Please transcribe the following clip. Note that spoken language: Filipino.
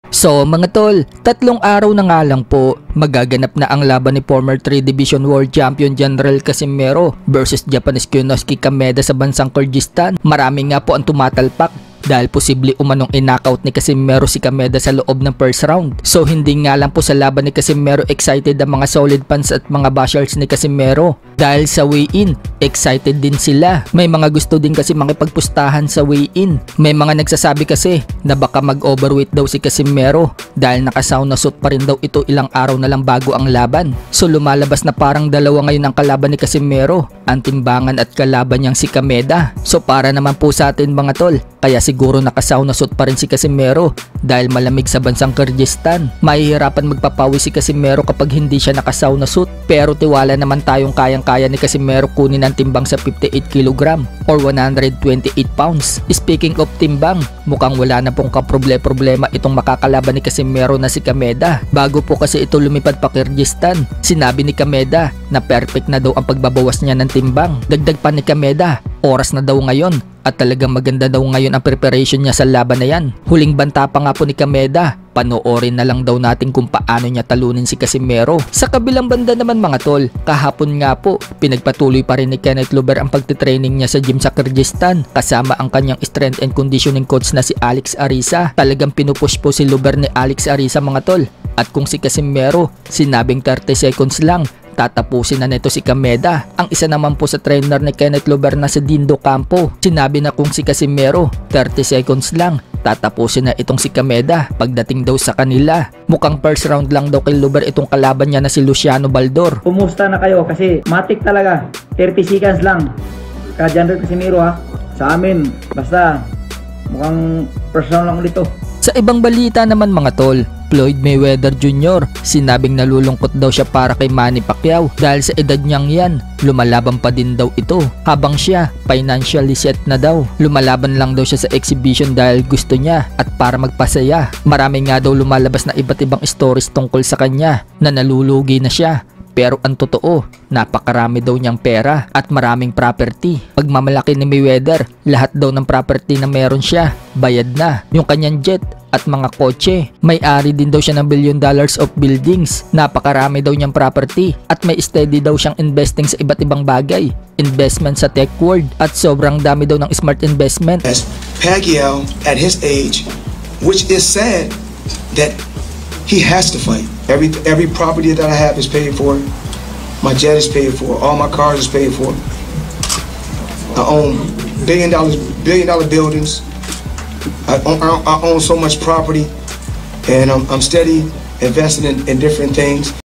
So mga tol, 3 araw na nga lang po, magaganap na ang laban ni former 3 Division World Champion General Casimero versus Japanese Kyonosuke Kameda sa bansang Kyrgyzstan. Marami nga po ang tumatalpak dahil posible umanong in-knockout ni Casimero si Kameda sa loob ng first round. So hindi nga lang po sa laban ni Casimero excited ang mga solid fans at mga bashers ni Casimero. Dahil sa weigh-in, excited din sila. May mga gusto din kasi makipagpustahan sa weigh-in. May mga nagsasabi kasi na baka mag-overweight daw si Casimero dahil naka-sauna suit pa rin daw ito ilang araw na lang bago ang laban. So lumalabas na parang dalawa ngayon ang kalaban ni Casimero, ang timbangan at kalaban niyang si Kameda. So para naman po sa atin mga tol, kaya siguro naka-sauna suit pa rin si Casimero dahil malamig sa bansang Kyrgyzstan. Mahihirapan magpapawi si Casimero kapag hindi siya naka-sauna suit, pero tiwala naman tayong kaya ni Casimero kunin ang timbang sa 58 kg or 128 pounds. Speaking of timbang, mukhang wala na pong kaproblema itong makakalaban ni Casimero na si Kameda. Bago po kasi ito lumipad pa Kyrgyzstan, sinabi ni Kameda na perfect na daw ang pagbabawas niya ng timbang. Dagdag pa ni Kameda, oras na daw ngayon at talagang maganda daw ngayon ang preparation niya sa laban na yan. Huling banta pa nga po ni Kameda, panoorin na lang daw natin kung paano niya talunin si Casimero. Sa kabilang banda naman mga tol, kahapon nga po, pinagpatuloy pa rin ni Kenneth Luber ang pagtitraining niya sa gym sa Kyrgyzstan kasama ang kanyang strength and conditioning coach na si Alex Arisa. Talagang pinupush po si Luber ni Alex Arisa mga tol. At kung si Casimero, sinabing 30 seconds lang, tatapusin na nito si Kameda. Ang isa naman po sa trainer ni Kenneth Luber na si Dindo Campo, sinabi na kung si Casimero 30 seconds lang, tatapusin na itong si Kameda pagdating daw sa kanila. Mukhang first round lang daw kay Luber itong kalaban niya na si Luciano Baldor. Kumusta na kayo? Kasi matik talaga, 30 seconds lang ka General Casimero ha. Sa amin, basta mukhang first round lang ulit to. Sa ibang balita naman mga tol, Floyd Mayweather Jr. sinabing nalulungkot daw siya para kay Manny Pacquiao dahil sa edad niyang yan, lumalaban pa din daw ito habang siya financially set na daw. Lumalaban lang daw siya sa exhibition dahil gusto niya at para magpasaya. Marami nga daw lumalabas na iba't ibang stories tungkol sa kanya na nalulugi na siya. Pero ang totoo, napakarami daw niyang pera at maraming property. Pagmamalaki ni Mayweather, lahat daw ng property na meron siya, bayad na. Yung kanyang jet at mga kotse, may-ari din daw siya ng $1 billion of buildings. Napakarami daw niyang property at may steady daw siyang investing sa iba't ibang bagay. Investment sa tech world at sobrang dami daw ng smart investment. As Pacquiao at his age, which is sad that he has to fight. Every property that I have is paid for. My jet is paid for. All my cars is paid for. I own billion dollar buildings. I own so much property, and I'm steady investing in different things.